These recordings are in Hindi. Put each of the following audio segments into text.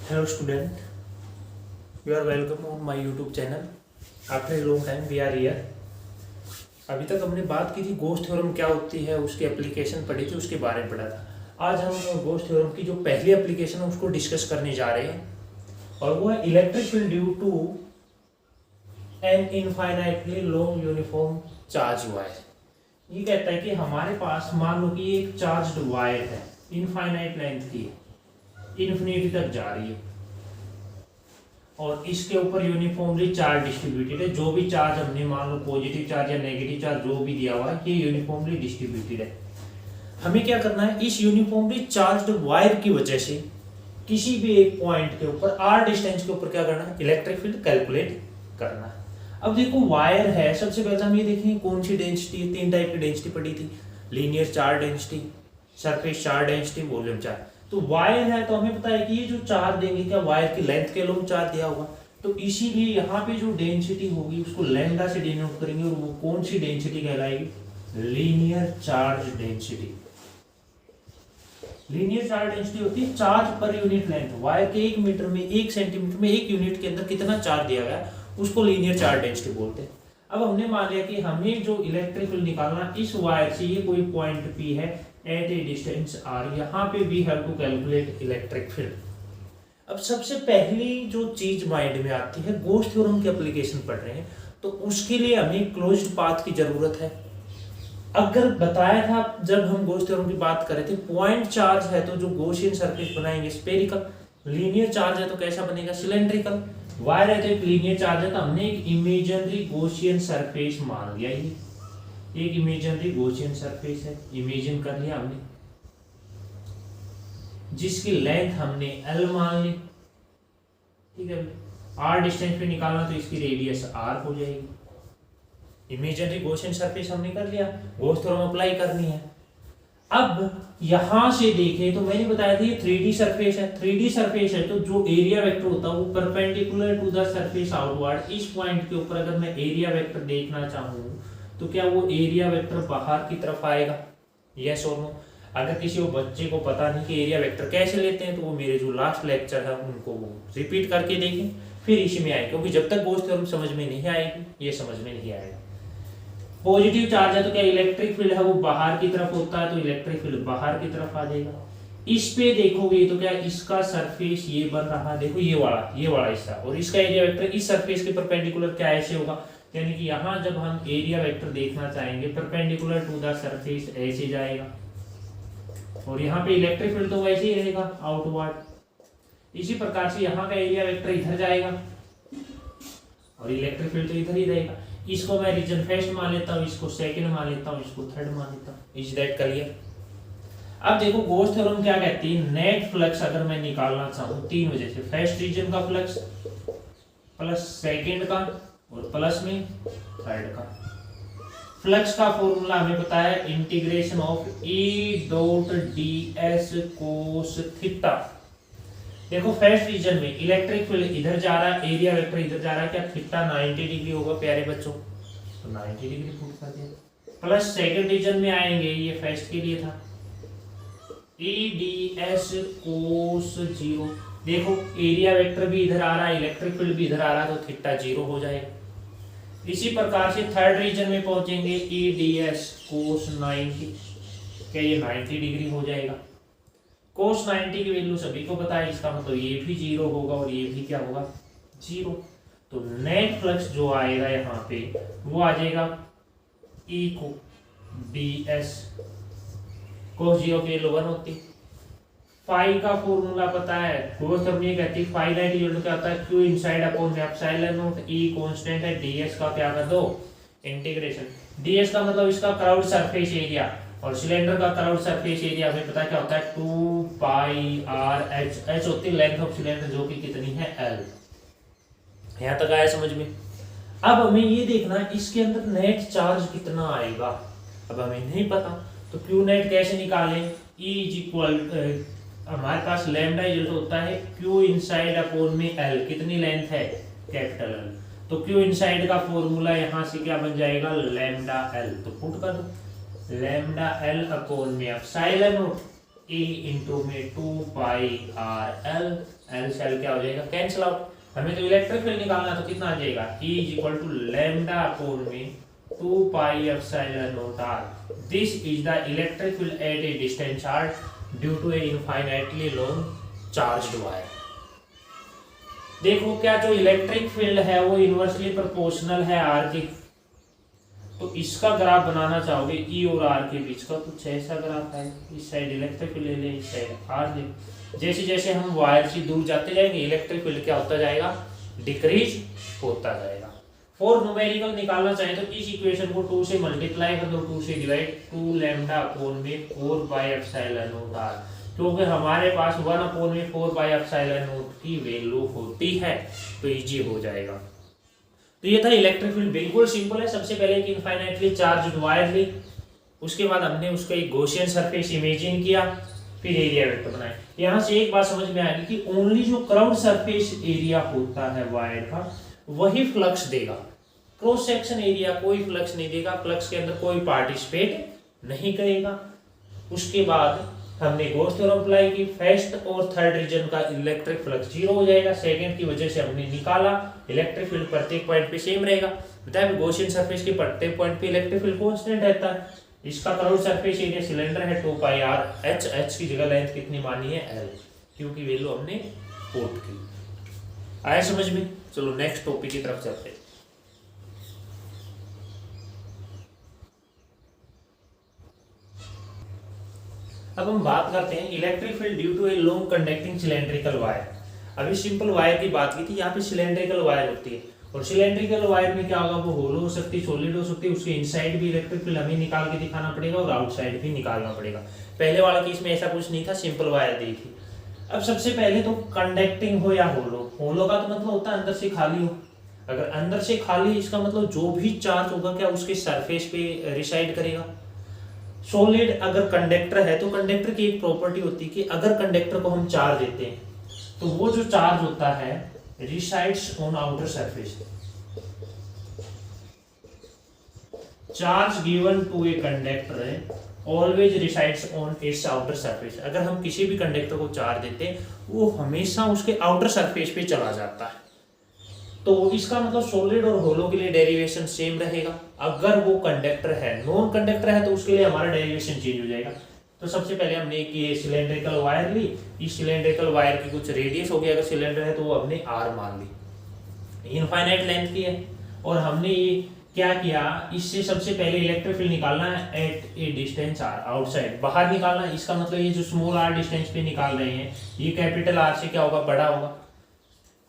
Hello student, you are welcome on my YouTube channel. After a long time we are here. अभी तक हमने बात की थी गोस थ्योरम क्या होती है, उसकी एप्लीकेशन पढ़ी थी, उसके बारे में पढ़ा था। आज हम गोस थ्योरम की जो पहली एप्लीकेशन है उसको डिस्कस करने जा रहे हैं और वो है electric field due to an infinitely long uniform charge wire. ये कहता है कि हमारे पास मान लो कि एक चार्ज्ड वायर है, इनफाइनाइट लेंथ की है, इन्फिनिटी तक जा रही है और इसके ऊपर यूनिफॉर्मली चार्ज डिस्ट्रीब्यूटेड है। जो भी चार्ज हमने मान लो पॉजिटिव चार्ज या नेगेटिव चार्ज जो भी दिया हुआ है ये यूनिफॉर्मली डिस्ट्रीब्यूटेड है। हमें क्या करना है, इस यूनिफॉर्मली चार्ज्ड वायर की वजह से किसी भी एक पॉइंट के ऊपर आर डिस्टेंस के ऊपर क्या करना है, इलेक्ट्रिक फील्ड कैलकुलेट करना है। अब देखो वायर है, सबसे पहले हम ये देखेंगे कौन सी डेंसिटी है। तीन टाइप की डेंसिटी पड़ी थी, linear charge density, surface charge density, volume charge. तो वायर है तो हमें पता है कि ये जो चार्ज देंगे क्या वायर की लेंथ के लोग चार्ज दिया होगा, तो इसीलिए यहाँ पे जो डेंसिटी होगी उसको लैम्डा से डिनोट करेंगे और वो कौन सी डेंसिटी कहलाएगी, linear charge density. Linear charge density होती है charge per unit length, wire के 1 मीटर में 1 सेंटीमीटर में 1 यूनिट के अंदर कितना चार्ज दिया गया उसको लीनियर चार्ज डेंसिटी बोलते हैं। अब हमने मान लिया कि हमें जो इलेक्ट्रिक फील्ड निकालना इस वायर से, ये कोई पॉइंट पी है एट ए डिस्टेंस आर, यहाँ पे we have to calculate electric field. अब सबसे पहली जो चीज माइंड में आती है, गोस थ्योरम की एप्लीकेशन पढ़ रहे हैं तो उसके लिए हमें क्लोज्ड पाथ की जरूरत है। अगर बताया था जब हम गोस थ्योरम की बात कर रहे थे, पॉइंट चार्ज है तो जो गॉसियन सरफेस बनाएंगे स्फेरिकल, लीनियर चार्ज है तो कैसा बनेगा, सिलेंड्रिकल, वायर है तो एक लीनियर चार्ज है तो हमने एक इमेजिनरी गॉसियन सरफेस मान लिया। ये एक इमेजिनरी गॉसियन सरफेस है, इमेजिन कर लिया हमने, जिसकी लेंथ हमने L मान ली। ठीक है, R डिस्टेंस पे निकालना तो इसकी रेडियस R हो जाएगी। इमेजिनरी गॉसियन सरफेस हमने कर लिया, गॉस थ्योरम अप्लाई करनी है। अब यहां से देखें तो मैंने बताया था ये 3D सरफेस है, 3D सरफेस है तो जो एरिया वेक्टर होता है वो perpendicular to the surface outward. इस पॉइंट के ऊपर अगर मैं एरिया वेक्टर देखना चाहूँ तो क्या वो एरिया वेक्टर बाहर की तरफ आएगा, यस और नो। अगर किसी को बच्चे को पता नहीं कि एरिया वेक्टर कैसे लेते हैं तो वो मेरे जो लास्ट लेक्चर है उनको वो रिपीट करके देखें, फिर इसी में आए, क्योंकि जब तक गोस थ्योरम समझ में नहीं आएगी ये समझ में नहीं आएगा। पॉजिटिव चार्ज है तो क्या इलेक्ट्रिक फील्ड है वो बाहर की तरफ होता है तो इलेक्ट्रिक फील्ड बाहर की तरफ आ जाएगा। इस पे देखोगे तो क्या इसका सरफेस ये बन रहा है, देखो ये वाला हिस्सा, और इसका एरिया वेक्टर इस सरफेस के परपेंडिकुलर क्या ऐसे होगा, यानी कि यहाँ जब हम एरिया वेक्टर देखना चाहेंगे परपेंडिकुलर टू द सरफेस ऐसे जाएगा और यहाँ पे इलेक्ट्रिक फील्ड तो वैसे ही रहेगा आउटवर्ड। इसी प्रकार से यहाँ का एरिया वेक्टर इधर जाएगा और इलेक्ट्रिक फील्ड तो इधर ही रहेगा। इसको मैं रीजन फर्स्ट मान लेता हूँ, इसको सेकंड मान लेता हूँ, इसको थर्ड मान लेता हूँ। Is that clear? अब देखो गोस थ्योरम क्या कहती है, नेट फ्लक्स अगर मैं निकालना चाहूँ तीन वजह से, फर्स्ट रीजन का फ्लक्स प्लस सेकंड का और प्लस में थर्ड का। फ्लक्स का फॉर्मूला हमें पता है integration of E dot D S cos theta. देखो फर्स्ट रीजन में इलेक्ट्रिक फील्ड इधर जा रहा है, एरिया वेक्टर इधर जा रहा है, क्या थीटा 90 डिग्री होगा प्यारे बच्चों, तो 90 डिग्री पुट कर दिया। प्लस सेकंड रीजन में आएंगे, ये फर्स्ट के लिए था, ई डी एस कोस 0। देखो एरिया वेक्टर भी इधर आ रहा है, इलेक्ट्रिक फील्ड भी इधर आ रहा है तो थीटा 0 हो जाएगा। इसी प्रकार से थर्ड रीजन में पहुंचेंगे, ई डी एस कोस 90, क्या ये 90 डिग्री हो जाएगा। कोस 90 की वैल्यू सभी को पता है, इसका मतलब ये भी 0 होगा और ये भी क्या होगा, 0। तो नेट फ्लक्स जो आएगा यहाँ पे वो आ जाएगा ई को डी एस कोस 0 की वैल्यू 1 होती। फाई का फॉर्मूला पता है, गोस थ्योरम ये कहती है फाई नाइट इक्वल टू क्या होता है, क्यू इनसाइड अपॉन में एप्सिलॉन नॉट, ई कांस्टेंट है, डीएस का क्या कर दो इंटीग्रेशन। डीएस का मतलब इसका क्राउड सरफेस एरिया और सिलेंडर का क्राउड सरफेस एरिया हमें पता क्या होता है 2 पाई आर एच, एच होती है लेंथ ऑफ सिलेंडर जो कि कितनी है एल। यहां तक आया समझ में? अब हमें ये देखना इसके अंदर नेट चार्ज कितना आएगा, अब हमें नहीं पता तो क्यू नेट कैसे निकालें, ई इज इक्वल हमारे पास लैम्डा इक्वल होता है क्यू इनसाइड अपॉन में एल, कितनी लेंथ है कैपिटल एल, तो क्यू इनसाइड का फॉर्मूला यहां से क्या बन जाएगा लैम्डा एल, तो पुट कर दो लैम्डा एल अपॉन में एप्सिलॉन नॉट ए इंटू में 2πr एल से एल क्या हो जाएगा, कैंसिल आउट। हमें तो इलेक्ट्रिक फील्ड निकालना है तो कितना आ जाएगा, E is equal to lambda upon में 2πr। This is the electric field at a distance r due to a infinitely long charged wire. देखो क्या जो इलेक्ट्रिक फील्ड है वो इनवर्सली प्रोपोर्शनल है r के, तो इसका ग्राफ बनाना चाहोगे E और R के बीच का, कुछ ऐसा ग्राफ है। इस साइड इलेक्ट्रिक फील्ड ले लें, इस साइड R ले। जैसे जैसे हम वायर से दूर जाते जाएंगे इलेक्ट्रिक फील्ड क्या होता जाएगा, डिक्रीज होता जाएगा। फॉर न्यूमेरिकल निकालना चाहें तो इस इक्वेशन को 2 से मल्टीप्लाई कर दो, 2 से डिवाइड, 2 लैम्डा अपॉन में 4/ε0r, क्योंकि हमारे पास 1 अपॉन में 4/ε0 की वैल्यू होती है तो इजी हो जाएगा। तो ये था इलेक्ट्रिक फील्ड, बिल्कुल सिंपल है। सबसे पहले एक इनफाइनाइटली चार्ज्ड वायर ली, उसके बाद हमने उसका एक गॉसियन सरफेस इमेजिन किया, फिर एरिया वेक्टर बनाया। यहाँ से एक बात समझ में आ गई कि ओनली जो कर्व्ड सरफेस एरिया होता है वायर का वही फ्लक्स देगा, क्रॉस सेक्शन एरिया कोई फ्लक्स नहीं देगा, फ्लक्स के अंदर कोई पार्टिसिपेट नहीं करेगा। उसके बाद हमने गॉस थ्योरम अप्लाई की, फर्स्ट और थर्ड रीजन का इलेक्ट्रिक फ्लक्स 0 हो जाएगा, सेकंड की वजह से हमने निकाला इलेक्ट्रिक फील्ड प्रत्येक पॉइंट पे सेम रहेगा। बताया गॉसियन सरफेस के प्रत्येक पॉइंट पे इलेक्ट्रिक फील्ड कांस्टेंट रहता है। इसका कर्व्ड सरफेस एरिया सिलेंडर है 2πr, h की जगह लेंथ कितनी मानी है l, क्योंकि वैल्यू हमने पुट की। आया समझ में? चलो नेक्स्ट टॉपिक की तरफ चलते हैं। अब हम बात करते हैं electric field due to a long conducting cylindrical wire. अभी सिंपल वायर की बात की थी, यहाँ पे सिलेंड्रिकल वायर होती है, और सिलेंड्रिकल वायर में क्या होगा, वो होलो हो सकती है, सॉलिड हो सकती है, उसके इनसाइड भी इलेक्ट्रिक फील्ड हमें निकाल के दिखाना पड़ेगा और आउटसाइड भी निकालना पड़ेगा। पहले वाले केस में ऐसा कुछ नहीं था, सिंपल वायर दी थी। अब सबसे पहले तो कंडक्टिंग हो या होलो, होलो का तो मतलब होता है अंदर से खाली हो। अगर अंदर से खाली, इसका मतलब जो भी चार्ज होगा क्या उसके सरफेस पे रिसाइड करेगा। सॉलिड अगर कंडक्टर है तो कंडक्टर की एक प्रॉपर्टी होती है कि अगर कंडक्टर को हम चार्ज देते हैं तो वो जो चार्ज होता है resides on outer surface. Charge given to a conductor always resides on its outer surface. अगर हम किसी भी कंडक्टर को चार्ज देते हैं वो हमेशा उसके आउटर सरफेस पे चला जाता है। तो इसका मतलब सॉलिड और होलो के लिए डेरिवेशन सेम रहेगा। अगर वो कंडक्टर है, नॉन कंडक्टर है, तो उसके लिए हमारा डेरिवेशन चेंज हो जाएगा। तो सबसे पहले हमने एक ये सिलेंड्रिकल वायर ली, इस सिलेंड्रिकल वायर की कुछ रेडियस हो गया, अगर सिलेंडर है तो वो हमने r मान ली, इनफाइनाइट लेंथ की है। और हमने ये क्या किया, इससे सबसे पहले इलेक्ट्रिक फील्ड निकालना है at a distance r, outside, बाहर निकालना है। इसका मतलब ये जो स्मॉल r डिस्टेंस पे निकाल रहे हैं ये कैपिटल R से क्या होगा, बड़ा होगा।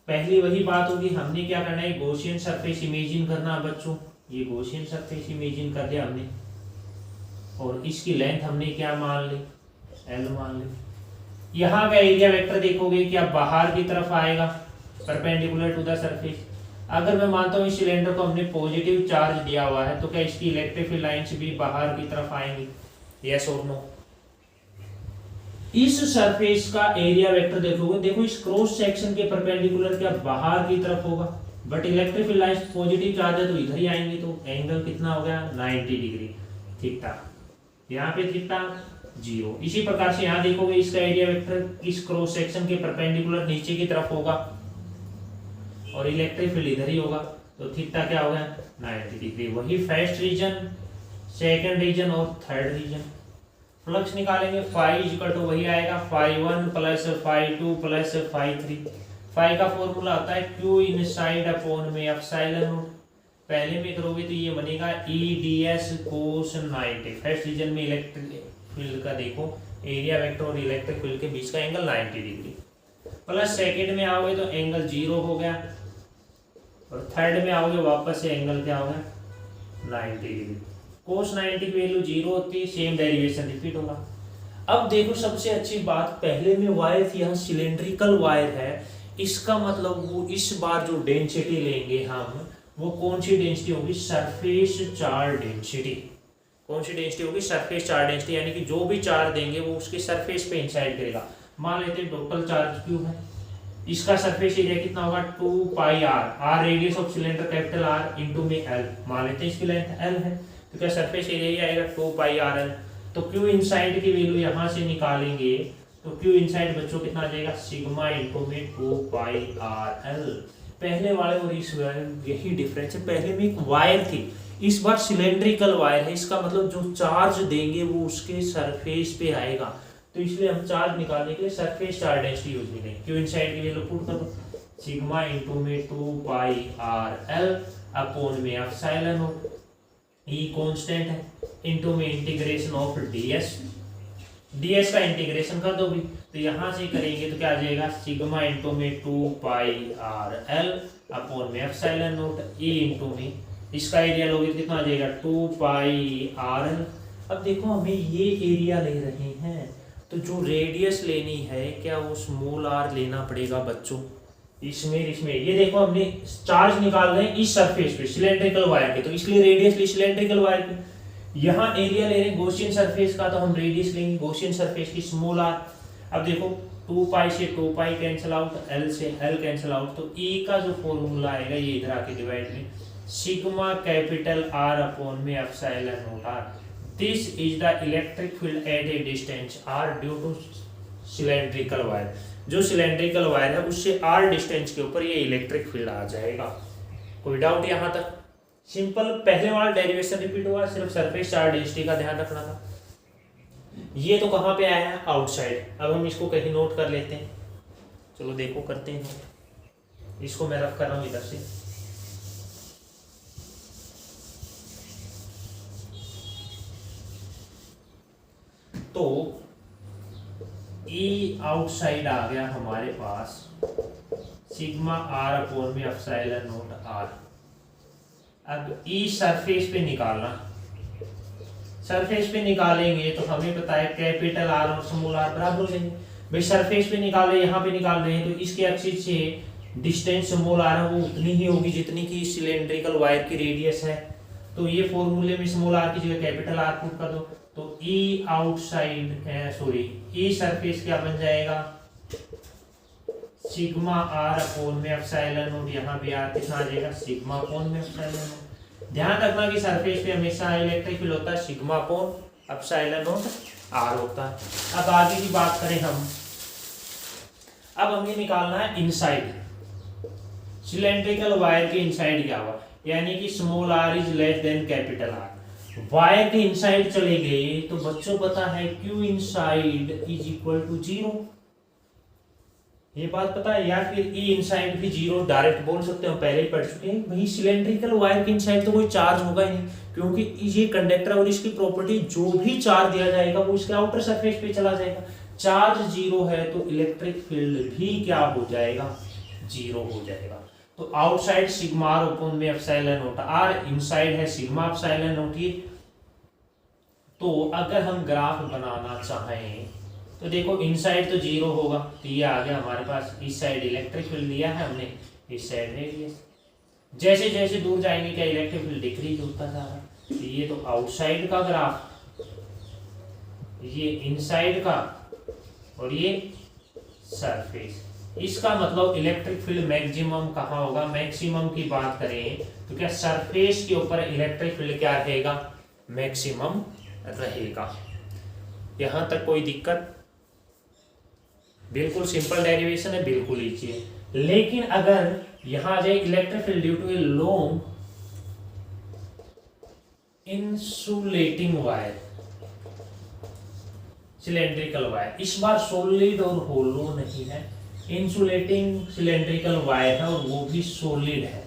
पहली वही बात होगी, हमने क्या करना है, गॉसियन सरफेस इमेजिन करना है बच्चों। ये गॉसियन सरफेस इमेजिन कर लिया हमने, और इसकी लेंथ हमने क्या मान ली, L मान ली। यहाँ का एरिया वेक्टर देखोगे कि अब बाहर की तरफ आएगा परपेंडिकुलर टू द सरफेस। अगर मैं मानता हूँ इस सिलेंडर को हमने पॉजिटिव चार्ज दिया हुआ है तो क्या इसकी इलेक्ट्रिक फील्ड लाइंस भी बाहर की तरफ आएंगी, यस और नो। इस सरफेस का एरिया वेक्टर देखोगे, देखो इस क्रॉस सेक्शन के परपेंडिकुलर क्या बाहर की तरफ होगा, but electric field lines positive charge है तो इधर ही आएंगे, तो एंगल कितना हो गया, 90 डिग्री, थीटा। यहाँ पे थीटा 0। इसी प्रकार से यहाँ देखोगे इसका एरिया वेक्टर इस क्रॉस सेक्शन के परपेंडिकुलर नीचे की तरफ होगा और इलेक्ट्रिक फील्ड इधर ही होगा, तो थीटा क्या होगा, 90 डिग्री। वही फर्स्ट रीजन, सेकंड रीजन और थर्ड रीजन। फ्लक्स निकालेंगे, फाई इक्वल टू वही आएगा, φ1 प्लस φ2 प्लस φ3। फाई का फॉर्मूला आता है Q इनसाइड अपॉन में एप्सिलॉन नॉट। पहले में करोगे तो ये बनेगा E ds cos 90। First region में इलेक्ट्रिक फील्ड का देखो एरिया वेक्टर और इलेक्ट्रिक फील्ड के बीच का एंगल 90 डिग्री, प्लस सेकंड में आओगे तो एंगल 0 हो गया, और थर्ड में आओगे वापस से एंगल क्या हो गया, 90 डिग्री। cos 90 की वैल्यू 0 होती है, सेम डेरिवेशन रिपीट होगा। अब देखो सबसे अच्छी बात, पहले में वायर थी, यहाँ सिलेंड्रिकल वायर है, इसका मतलब वो इस बार जो डेंसिटी लेंगे हम, वो कौन सी डेंसिटी होगी, सरफेस चार्ज डेंसिटी। कौन सी डेंसिटी होगी, सरफेस चार्ज डेंसिटी, यानी कि जो भी चार्ज देंगे वो उसके सरफेस पे इंसाइड करेगा। मान लेते हैं टोटल चार्ज क्यू है, इसका सरफेस एरिया कितना होगा, 2πr, r radius of cylinder capital R into में L, मान लेते हैं इसकी लेंथ L है, तो क्या सरफेस एरिया आएगा 2πrl। तो क्यू इनसाइड की वैल्यू यहाँ से निकालेंगे तो क्यू इनसाइड बच्चों कितना आ जाएगा, सिग्मा इंटू में 2πr_l। पहले वाले और इस वाले यही डिफरेंस है, पहले में एक वायर थी, इस बार सिलेंड्रिकल वायर है, इसका मतलब जो चार्ज देंगे वो उसके सरफेस पे आएगा, तो इसलिए हम चार्ज निकालने के लिए सरफेस चार्ज डेंसिटी यूज करेंगे। क्यू इनसाइड की वैल्यू पुट कर दो, सिग्मा इंटू में 2πr_l अपॉन में एप्सिलॉन नॉट, ई कांस्टेंट है, इंटू में इंटीग्रेशन ऑफ ds का इंटीग्रेशन कर दो भी, तो यहां से करेंगे तो क्या आ जाएगा, सिग्मा इंटू में 2πr_l अपॉन में एप्सिलॉन नॉट, ई इंटू में इसका एरिया लोगे तो कितना आ जाएगा 2πr_l। अब देखो हमें ये एरिया ले रहे हैं, तो जो रेडियस लेनी है क्या वो स्मॉल r लेना पड़ेगा बच्चों, इसमें ये देखो हमने चार्ज निकाल रहे हैं इस सरफेस पे सिलेंड्रिकल वायर के, तो इसलिए रेडियस ली सिलेंड्रिकल वायर की, यहाँ एरिया ले रहे हैं गॉसियन सरफेस का, तो हम रेडियस लेंगे गॉसियन सरफेस की स्मॉल r। अब देखो 2π से 2π कैंसिल आउट, l से l कैंसिल आउट, तो e का जो फॉर्मूला आएगा ये इधर आके डिवाइड में सिग्मा कैपिटल R अपॉन में epsilon not r। This is the electric field at a distance r due to cylindrical wire, जो सिलेंड्रिकल वायर है उससे r डिस्टेंस के ऊपर ये इलेक्ट्रिक फील्ड आ जाएगा। कोई डाउट यहाँ तक? सिंपल, पहले वाला डेरिवेशन रिपीट हुआ, सिर्फ सरफेस चार्ज डेंसिटी का ध्यान रखना था। ये तो कहाँ पे आया है, आउटसाइड। अब हम इसको कहीं नोट कर लेते हैं, चलो देखो करते हैं नोट, इसको मैं रख कर रहा हूँ इधर से। तो E आउटसाइड आ गया हमारे पास सिग्मा r अपॉन में एप्सिलॉन नॉट r। अब E सरफेस पे निकालना, सरफेस पे निकालेंगे तो हमें पता है कैपिटल R और स्मॉल r बराबर हो जाएंगे। भाई सरफेस पे निकाले, यहाँ पे निकाल रहे हैं तो इसके एक्सिस से डिस्टेंस स्मॉल r है वो उतनी ही होगी जितनी की सिलेंड्रिकल वायर की रेडियस है, तो ये फॉर्मूले में स्मॉल r की जगह कैपिटल R पुट कर दो, तो E आउटसाइड E सरफेस क्या बन जाएगा, सिग्मा r अपॉन में एप्सिलॉन नॉट, यहाँ भी r कितना आ जाएगा, सिग्मा अपॉन में एप्सिलॉन नॉट। ध्यान रखना कि सरफेस पे हमेशा इलेक्ट्रिक फील्ड होता है sigma upon epsilon not r होता है। अब आगे की बात करें हम, अब हमें निकालना है इनसाइड, सिलेंड्रिकल वायर के इनसाइड क्या हुआ, यानी कि small r is less than capital R। Wire के इनसाइड चले गए तो बच्चों पता है Q inside is equal to 0, ये बात पता है, या फिर E इनसाइड भी 0 डायरेक्ट बोल सकते हैं, हम पहले ही पढ़ चुके हैं। वही सिलेंड्रिकल वायर के इनसाइड तो कोई चार्ज होगा ही नहीं, क्योंकि ये कंडक्टर और इसकी प्रॉपर्टी जो भी चार्ज दिया जाएगा वो इसके आउटर सरफेस पे चला जाएगा। चार्ज 0 है तो इलेक्ट्रिक फील्ड भी क्या हो जाएगा, 0 हो जाएगा। तो आउटसाइड सिग्मा r अपॉन में एप्सिलॉन नॉट r, इनसाइड है सिग्मा एप्सिलॉन नॉट ये। तो अगर हम ग्राफ बनाना चाहें तो देखो इनसाइड तो 0 होगा, तो ये आ गया हमारे पास, इस साइड इलेक्ट्रिक फील्ड लिया है हमने, इस साइड रेडियस। जैसे जैसे दूर जाएंगे क्या इलेक्ट्रिक फील्ड डिक्रीज होता जा रहा है, तो ये तो आउटसाइड का ग्राफ, ये इनसाइड का, और ये सरफेस। इसका मतलब इलेक्ट्रिक फील्ड मैक्सिमम कहाँ होगा, मैक्सिमम की बात करें तो क्या सरफेस के ऊपर इलेक्ट्रिक फील्ड क्या रहेगा, मैक्सिमम रहेगा। यहां तक कोई दिक्कत? बिल्कुल सिंपल डेरिवेशन है, बिल्कुल इजी है। लेकिन अगर यहां आ जाए electric field due to a long insulating wire, cylindrical wire, इस बार सॉलिड और होलो नहीं है, इंसुलेटिंग सिलेंड्रिकल वायर है और वो भी सॉलिड है।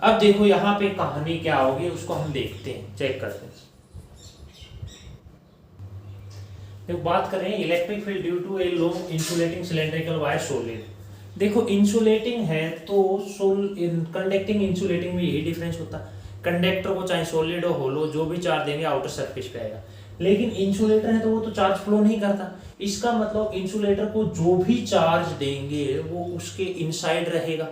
अब देखो यहां पे कहानी क्या होगी उसको हम देखते हैं, चेक करते हैं। देखो बात करें electric field due to a long insulating cylindrical wire solid. देखो इंसुलेटिंग है तो कंडक्टिंग इंसुलेटिंग में यही डिफरेंस होता है, कंडक्टर को चाहे सॉलिड हो होलो जो भी चार्ज देंगे आउटर सरफेस पे आएगा, लेकिन इंसुलेटर है तो वो तो चार्ज फ्लो नहीं करता। इसका मतलब इंसुलेटर को जो भी चार्ज देंगे वो उसके इनसाइड रहेगा,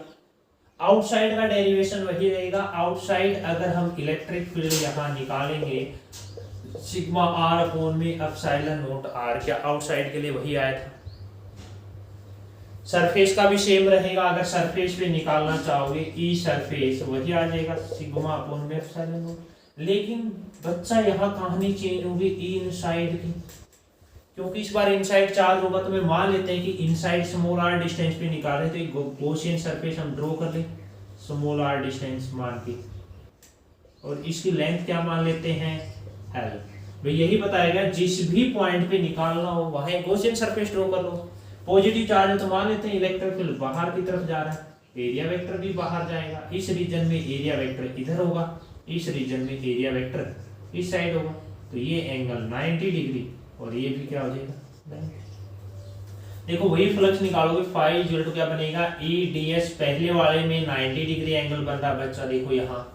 आउटसाइड का डेरिवेशन वही रहेगा। आउटसाइड अगर हम इलेक्ट्रिक फील्ड यहाँ निकालेंगे सिग्मा r अपॉन में एप्सिलॉन नॉट r, क्या आउटसाइड के लिए वही आया था। सरफेस का भी सेम रहेगा, अगर सरफेस पे निकालना चाहोगे ई सरफेस वही आ जाएगा सिग्मा अपॉन में एप्सिलॉन नॉट। लेकिन बच्चा यहाँ कहानी चेंज होगी इनसाइड की, क्योंकि इस बार इनसाइड चार्ज होगा। तो मैं मान लेते हैं कि इनसाइड स्मॉल r डिस्टेंस पे निकाल रहे, तो एक गॉसियन सरफेस हम ड्रॉ कर ले स्मॉल r डिस्टेंस मान के, और इसकी लेंथ क्या मान लेते हैं l। भाई यही बताएगा जिस भी पॉइंट पे निकालना हो वहां एक गॉसियन सरफेस ड्रॉ कर लो। पॉजिटिव चार्ज है तो मान लेते हैं इलेक्ट्रिक फील्ड बाहर की तरफ जा रहा है, एरिया वेक्टर भी बाहर जाएगा। इस रीजन में एरिया वेक्टर इधर होगा, इस रीजन में एरिया वेक्टर इस साइड होगा। तो ये एंगल 90 डिग्री और ये भी क्या हो जाएगा। देखो वही फ्लक्स निकालोगे, फाई इक्वल टू क्या बनेगा ई डी एस। पहले वाले में 90 डिग्री एंगल बन रहा है बच्चा, देखो यहाँ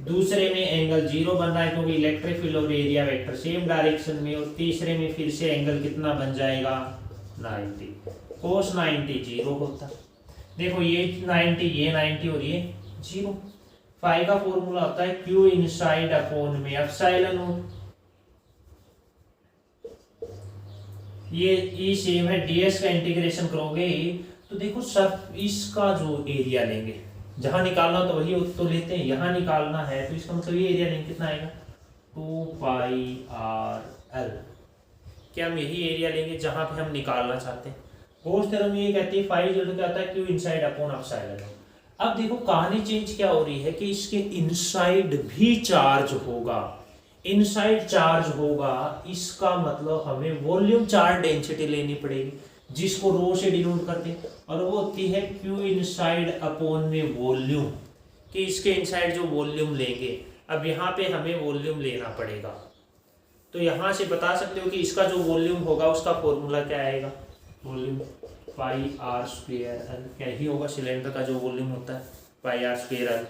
दूसरे में एंगल 0 बन रहा है क्योंकि इलेक्ट्रिक फील्ड और एरिया वेक्टर सेम डायरेक्शन में, और तीसरे में फिर से एंगल कितना बन जाएगा 90। कोस 90 0 होता। देखो ये 90 ये 90 और ये 0। फाई का फॉर्मूला होता है क्यू इनसाइड अपॉन में एप्सिलॉन नॉट। ये ई सेम है, डीएस का इंटीग्रेशन करोगे तो देखो सब इसका जो एरिया लेंगे, जहां निकालना तो वही तो लेते हैं, यहां निकालना है तो इसका मतलब ये एरिया लेंगे, कितना आएगा 2 पाई आर एल। क्या हम यही एरिया लेंगे जहां पे हम निकालना चाहते हैं। गॉस थ्योरम ये कहती है फाई जो क्या आता है क्यू इनसाइड अपॉन एप्सिलॉन। अब देखो कहानी चेंज क्या हो रही है कि इसके इनसाइड भी चार्ज होगा, इनसाइड चार्ज होगा, इसका मतलब हमें वॉल्यूम चार्ज डेंसिटी लेनी पड़ेगी जिसको रो से डिनोट करते हैं, और वो होती है क्यू इनसाइड अपॉन में वॉल्यूम, कि इसके इनसाइड जो वॉल्यूम लेंगे। अब यहाँ पे हमें वॉल्यूम लेना पड़ेगा, तो यहाँ से बता सकते हो कि इसका जो वॉल्यूम होगा उसका फॉर्मूला क्या आएगा, volume pi r square l. क्या ही होगा, सिलेंडर का जो वॉल्यूम होता है पाई आर स्क्वायर एल।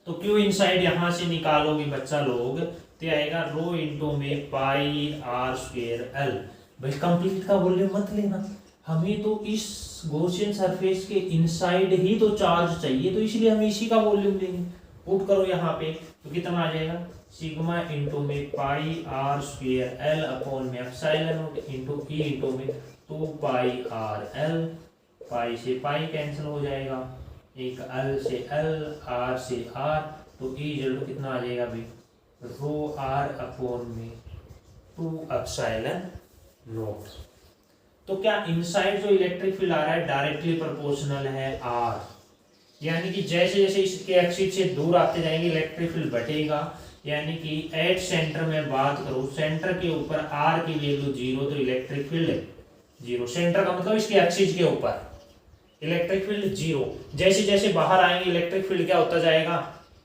तो क्यू इनसाइड यहाँ से निकालोगे बच्चा लोग तो आएगा रो इंटू में पाई आर स्क्वायर एल। भाई कंप्लीट का वॉल्यूम मत लेना, हमें तो इस गॉसियन सरफेस के इनसाइड ही तो चार्ज चाहिए, तो इसलिए हम इसी का वॉल्यूम लेंगे। पुट करो यहाँ पे तो कितना आ जाएगा सिग्मा इंटू में पाई आर स्क्वायर एल अपॉन में epsilon not into E into में 2 पाई आर एल। पाई से पाई कैंसिल हो जाएगा, एक एल से एल, आर से आर, तो ई इक्वल कितना आ जाएगा भाई रो आर अपॉन में 2 एप्सिलॉन नॉट। तो क्या इनसाइड जो इलेक्ट्रिक फील्ड आ रहा है डायरेक्टली प्रोपोर्शनल है आर, यानी कि जैसे जैसे इसके एक्सिस से दूर आते जाएंगे इलेक्ट्रिक फील्ड बढ़ेगा। यानी कि एट सेंटर में बात करूं, सेंटर के ऊपर आर की वैल्यू 0 तो इलेक्ट्रिक फील्ड 0। सेंटर का मतलब इसके एक्सिस के ऊपर इलेक्ट्रिक फील्ड 0। जैसे जैसे बाहर आएंगे इलेक्ट्रिक फील्ड क्या होता जाएगा,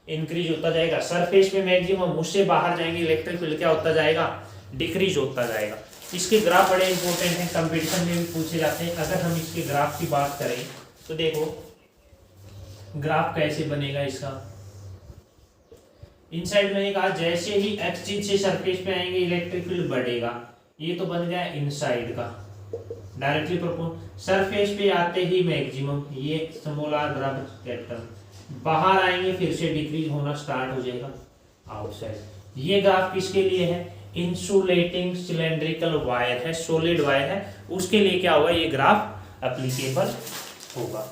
इंक्रीज होता जाएगा। सरफेस पे मैक्सिमम, उससे बाहर जाएंगे इलेक्ट्रिक फील्ड क्या होता जाएगा, डिक्रीज होता जाएगा। इसके ग्राफ बड़े इंपॉर्टेंट हैं, कंपटीशन में भी पूछे जाते हैं। अगर हम इसके ग्राफ की बात करें तो देखो ग्राफ कैसे बनेगा इसका। इनसाइड मैंने कहा जैसे ही एक्सिस से सरफेस पे आएंगे इलेक्ट्रिक फील्ड बढ़ेगा, ये तो बन गया इनसाइड का डायरेक्टली प्रोपोर्शनल। सरफेस पे आते ही मैक्सिमम, ये स्मॉल आर बराबर कैपिटल, बाहर आएंगे फिर से डिक्रीज होना स्टार्ट हो जाएगा आउटसाइड। ये ग्राफ किसके लिए है, इंसुलेटिंग सिलेंड्रिकल वायर है, सॉलिड वायर है, उसके लिए क्या होगा ये ग्राफ एप्लीकेबल होगा।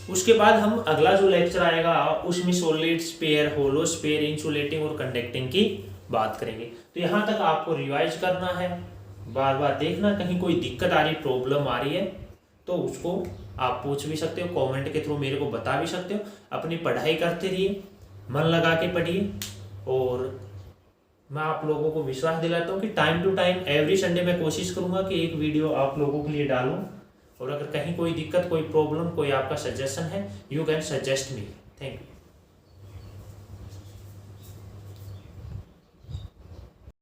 उसके बाद हम अगला जो लेक्चर आएगा उसमें सॉलिड स्पेयर, होलो स्पेयर, इंसुलेटिंग और कंडक्टिंग की बात करेंगे। तो यहाँ तक आपको रिवाइज करना है, बार बार देखना, कहीं कोई दिक्कत आ रही, प्रॉब्लम आ रही है तो उसको आप पूछ भी सकते हो, कमेंट के थ्रू मेरे को बता भी सकते हो। अपनी पढ़ाई करते रहिए, मन लगा के पढ़िए, और मैं आप लोगों को विश्वास दिलाता हूँ कि time to time every Sunday मैं कोशिश करूँगा कि एक वीडियो आप लोगों के लिए डालूँ। और अगर कहीं कोई दिक्कत, कोई प्रॉब्लम, कोई आपका सजेशन है, you can suggest me. Thank you.